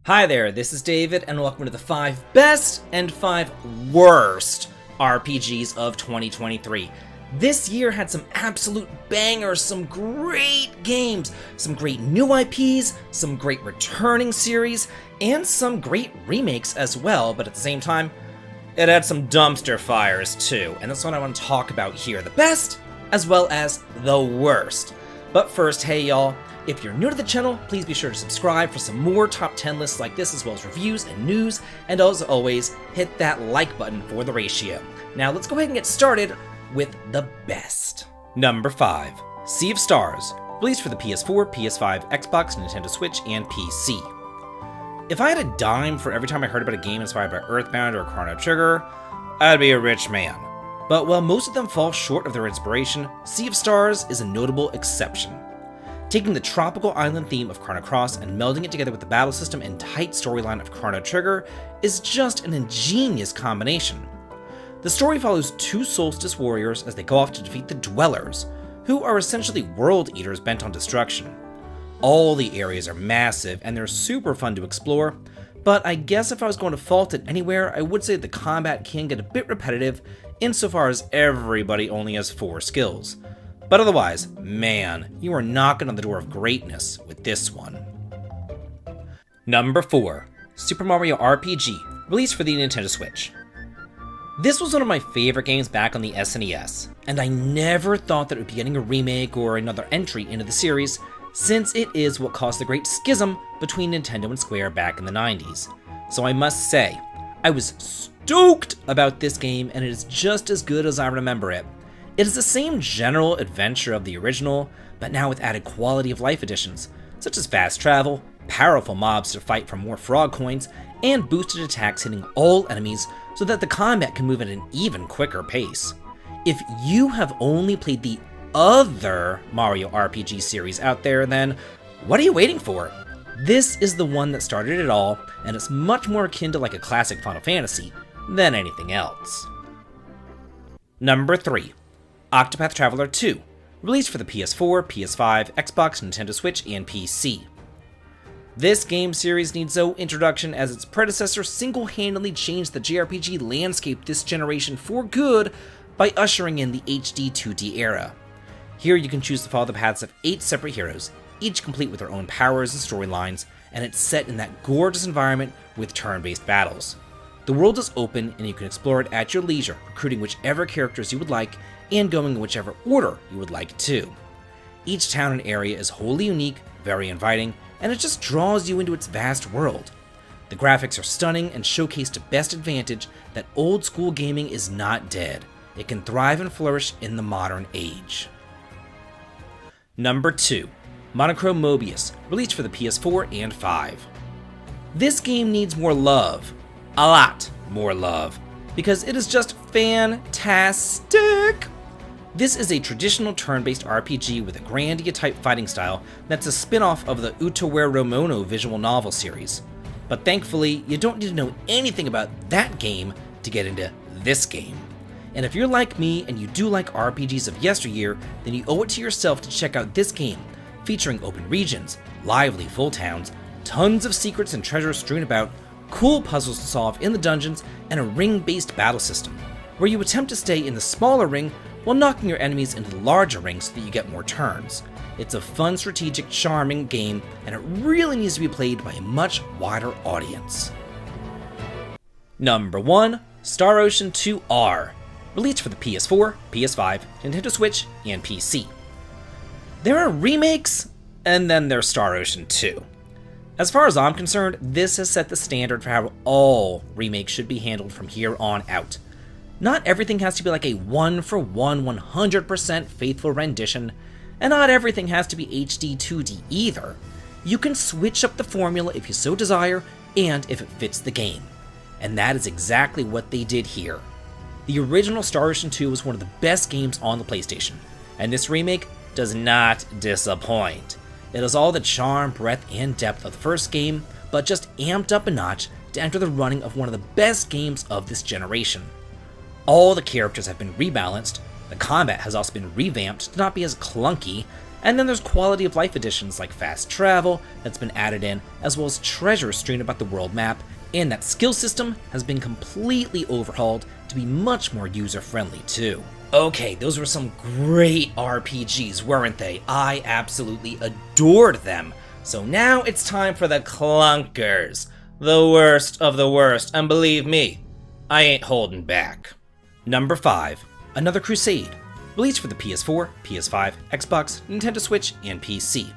Hi there, this is David, and welcome to the 5 best and 5 worst RPGs of 2023. This year had some absolute bangers, some great games, some great new IPs, some great returning series, and some great remakes as well, but at the same time, it had some dumpster fires too, and that's what I want to talk about here, the best as well as the worst. But first, hey y'all, if you're new to the channel, please be sure to subscribe for some more top 10 lists like this, as well as reviews and news, and as always, hit that like button for the ratio. Now let's go ahead and get started with the best. Number 5, Sea of Stars, released for the PS4, PS5, Xbox, Nintendo Switch, and PC. If I had a dime for every time I heard about a game inspired by Earthbound or Chrono Trigger, I'd be a rich man. But while most of them fall short of their inspiration, Sea of Stars is a notable exception. Taking the tropical island theme of Chrono Cross and melding it together with the battle system and tight storyline of Chrono Trigger is just an ingenious combination. The story follows 2 Solstice warriors as they go off to defeat the Dwellers, who are essentially world eaters bent on destruction. All the areas are massive and they're super fun to explore, but I guess if I was going to fault it anywhere, I would say the combat can get a bit repetitive insofar as everybody only has 4 skills. But otherwise, man, you are knocking on the door of greatness with this one. Number 4, Super Mario RPG, released for the Nintendo Switch. This was one of my favorite games back on the SNES, and I never thought that it would be getting a remake or another entry into the series, since it is what caused the great schism between Nintendo and Square back in the 90s. So I must say, I was stoked about this game, and it is just as good as I remember it. It is the same general adventure of the original, but now with added quality of life additions, such as fast travel, powerful mobs to fight for more frog coins, and boosted attacks hitting all enemies so that the combat can move at an even quicker pace. If you have only played the other Mario RPG series out there, then what are you waiting for? This is the one that started it all, and it's much more akin to like a classic Final Fantasy than anything else. Number 3, Octopath Traveler 2, released for the PS4, PS5, Xbox, Nintendo Switch, and PC. This game series needs no introduction as its predecessor single-handedly changed the jrpg landscape this generation for good by ushering in the HD 2D era. Here you can choose to follow the paths of 8 separate heroes, each complete with their own powers and storylines, and it's set in that gorgeous environment with turn-based battles. The world is open and you can explore it at your leisure, recruiting whichever characters you would like and going in whichever order you would like to. Each town and area is wholly unique, very inviting, and it just draws you into its vast world. The graphics are stunning and showcase to best advantage that old school gaming is not dead. It can thrive and flourish in the modern age. Number 2, Monochrome Mobius, released for the PS4 and 5. This game needs more love. A lot more love, because it is just fantastic. This is a traditional turn-based RPG with a Grandia-type fighting style that's a spin-off of the Utaware Romono visual novel series. But thankfully, you don't need to know anything about that game to get into this game. And if you're like me and you do like RPGs of yesteryear, then you owe it to yourself to check out this game, featuring open regions, lively full towns, tons of secrets and treasures strewn about, cool puzzles to solve in the dungeons, and a ring-based battle system, where you attempt to stay in the smaller ring while knocking your enemies into the larger ring so that you get more turns. It's a fun, strategic, charming game, and it really needs to be played by a much wider audience. Number 1, Star Ocean 2R, released for the PS4, PS5, Nintendo Switch, and PC. There are remakes, and then there's Star Ocean 2. As far as I'm concerned, this has set the standard for how all remakes should be handled from here on out. Not everything has to be like a 1-for-1, 100% faithful rendition, and not everything has to be HD 2D either. You can switch up the formula if you so desire, and if it fits the game. And that is exactly what they did here. The original Star Ocean 2 was one of the best games on the PlayStation, and this remake does not disappoint. It has all the charm, breadth, and depth of the first game, but just amped up a notch to enter the running of one of the best games of this generation. All the characters have been rebalanced, the combat has also been revamped to not be as clunky, And then there's quality of life additions like fast travel that's been added in, as well as treasure strewn about the world map, and that skill system has been completely overhauled to be much more user-friendly too. Okay, those were some great RPGs, weren't they? I absolutely adored them. So now it's time for the clunkers. The worst of the worst, and believe me, I ain't holding back. Number 5, another Crusade. Released for the PS4, PS5, Xbox, Nintendo Switch, and PC.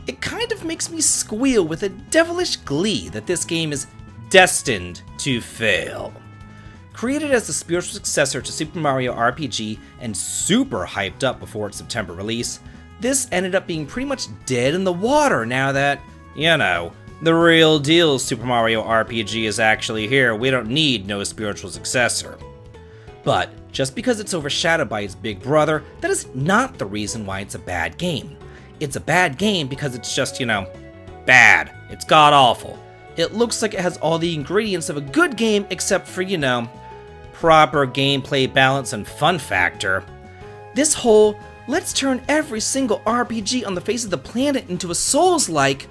It kind of makes me squeal with a devilish glee that this game is destined to fail. Created as the spiritual successor to Super Mario RPG and super hyped up before its September release, this ended up being pretty much dead in the water now that, the real deal Super Mario RPG is actually here. We don't need no spiritual successor. But just because it's overshadowed by its big brother, that is not the reason why it's a bad game. It's a bad game because it's just, bad. It's god-awful. It looks like it has all the ingredients of a good game except for, proper gameplay balance and fun factor. This whole, let's turn every single RPG on the face of the planet into a Souls-like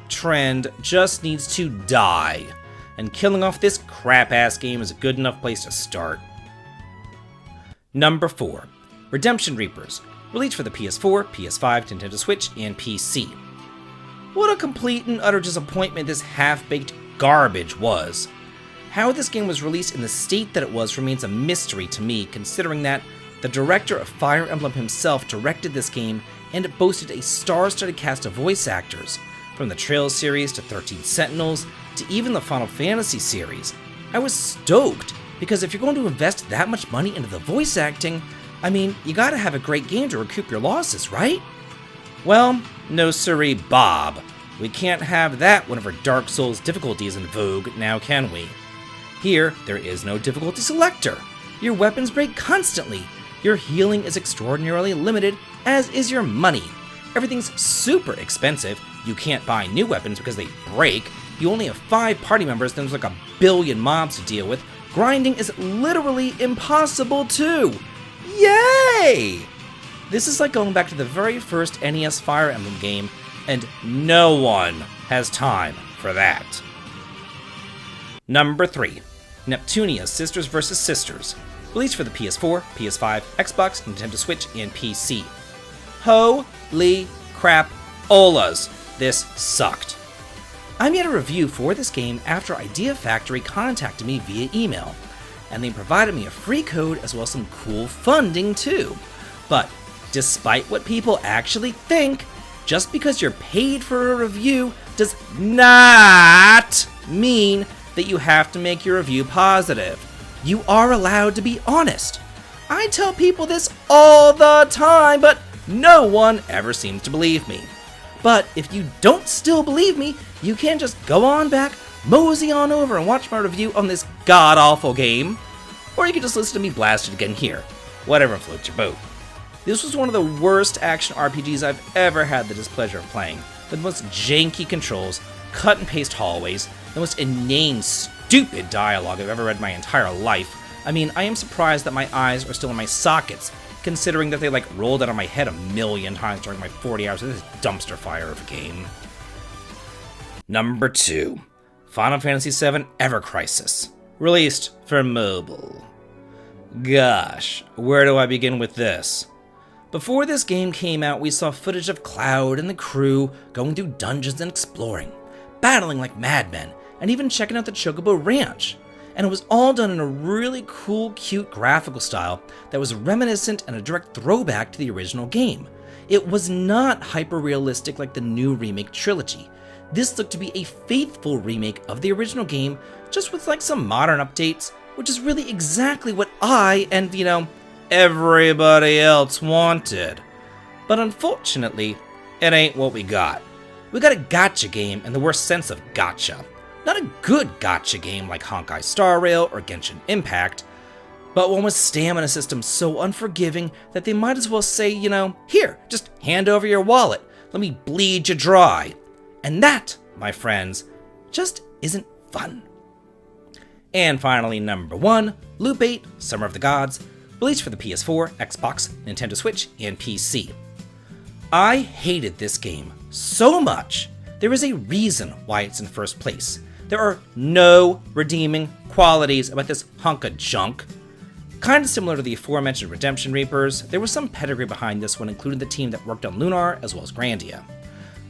trend just needs to die. And killing off this crap-ass game is a good enough place to start. Number 4, Redemption Reapers, released for the PS4, PS5, Nintendo Switch, and PC. What a complete and utter disappointment this half-baked garbage was. How this game was released in the state that it was remains a mystery to me, considering that the director of Fire Emblem himself directed this game and it boasted a star-studded cast of voice actors, from the Trails series to 13 Sentinels to even the Final Fantasy series. I was stoked, because if you're going to invest that much money into the voice acting, you gotta have a great game to recoup your losses, right? Well, no siree, Bob. We can't have that whenever Dark Souls difficulty is in vogue, now can we? Here, there is no difficulty selector. Your weapons break constantly. Your healing is extraordinarily limited, as is your money. Everything's super expensive. You can't buy new weapons because they break. You only have 5 party members, then there's like a billion mobs to deal with. Grinding is literally impossible too. Yay! This is like going back to the very first NES Fire Emblem game, and no one has time for that. Number 3, Neptunia Sisters vs. Sisters, released for the PS4, PS5, Xbox, Nintendo Switch, and PC. Holy crap, Olas, this sucked. I made a review for this game after Idea Factory contacted me via email, and they provided me a free code as well as some cool funding too. But despite what people actually think, just because you're paid for a review does not mean that you have to make your review positive. You are allowed to be honest. I tell people this all the time, but no one ever seems to believe me. But if you don't still believe me, you can just go on back, mosey on over and watch my review on this god-awful game. Or you can just listen to me blast it again here. Whatever floats your boat. This was one of the worst action RPGs I've ever had the displeasure of playing. With the most janky controls, cut and paste hallways, the most inane, stupid dialogue I've ever read in my entire life. I am surprised that my eyes are still in my sockets, considering that they rolled out of my head a million times during my 40 hours of this dumpster fire of a game. Number 2, Final Fantasy VII Ever Crisis, released for mobile. Gosh, where do I begin with this? Before this game came out, we saw footage of Cloud and the crew going through dungeons and exploring, battling like madmen, and even checking out the Chocobo Ranch. And it was all done in a really cool, cute graphical style that was reminiscent and a direct throwback to the original game. It was not hyper-realistic like the new remake trilogy. This looked to be a faithful remake of the original game, just with some modern updates, which is really exactly what I and, everybody else wanted. But unfortunately, it ain't what we got. We got a gacha game in the worst sense of gacha. Not a good gacha game like Honkai Star Rail or Genshin Impact, but one with stamina systems so unforgiving that they might as well say, here, just hand over your wallet, let me bleed you dry. And that, my friends, just isn't fun. And finally, number 1, Loop 8, Summer of the Gods, released for the PS4, Xbox, Nintendo Switch, and PC. I hated this game so much. There is a reason why it's in first place. There are no redeeming qualities about this hunk of junk. Kind of similar to the aforementioned Redemption Reapers, there was some pedigree behind this one, including the team that worked on Lunar as well as Grandia.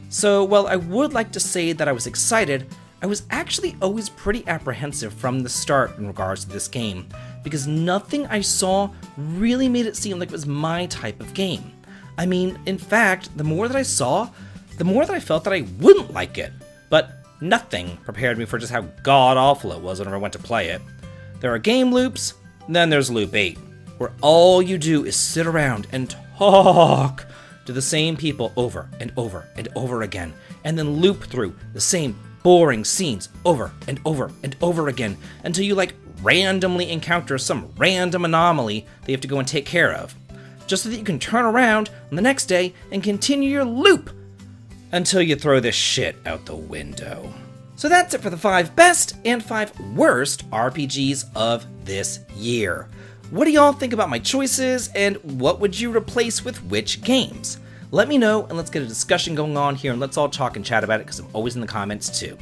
So while I would like to say that I was excited, I was actually always pretty apprehensive from the start in regards to this game, because nothing I saw really made it seem like it was my type of game. I mean, in fact, the more that I saw, the more that I felt that I wouldn't like it, but nothing prepared me for just how god-awful it was whenever I went to play it. There are game loops, then there's loop 8, where all you do is sit around and talk to the same people over and over and over again, and then loop through the same boring scenes over and over and over again until you randomly encounter some random anomaly that you have to go and take care of, just so that you can turn around on the next day and continue your loop until you throw this shit out the window. So that's it for the 5 best and 5 worst RPGs of this year. What do y'all think about my choices, and what would you replace with which games? Let me know, and let's get a discussion going on here, and let's all talk and chat about it, because I'm always in the comments too.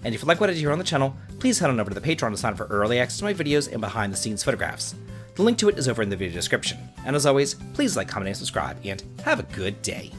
And if you like what I do here on the channel, please head on over to the Patreon to sign up for early access to my videos and behind the scenes photographs. The link to it is over in the video description. And as always, please like, comment, and subscribe, and have a good day.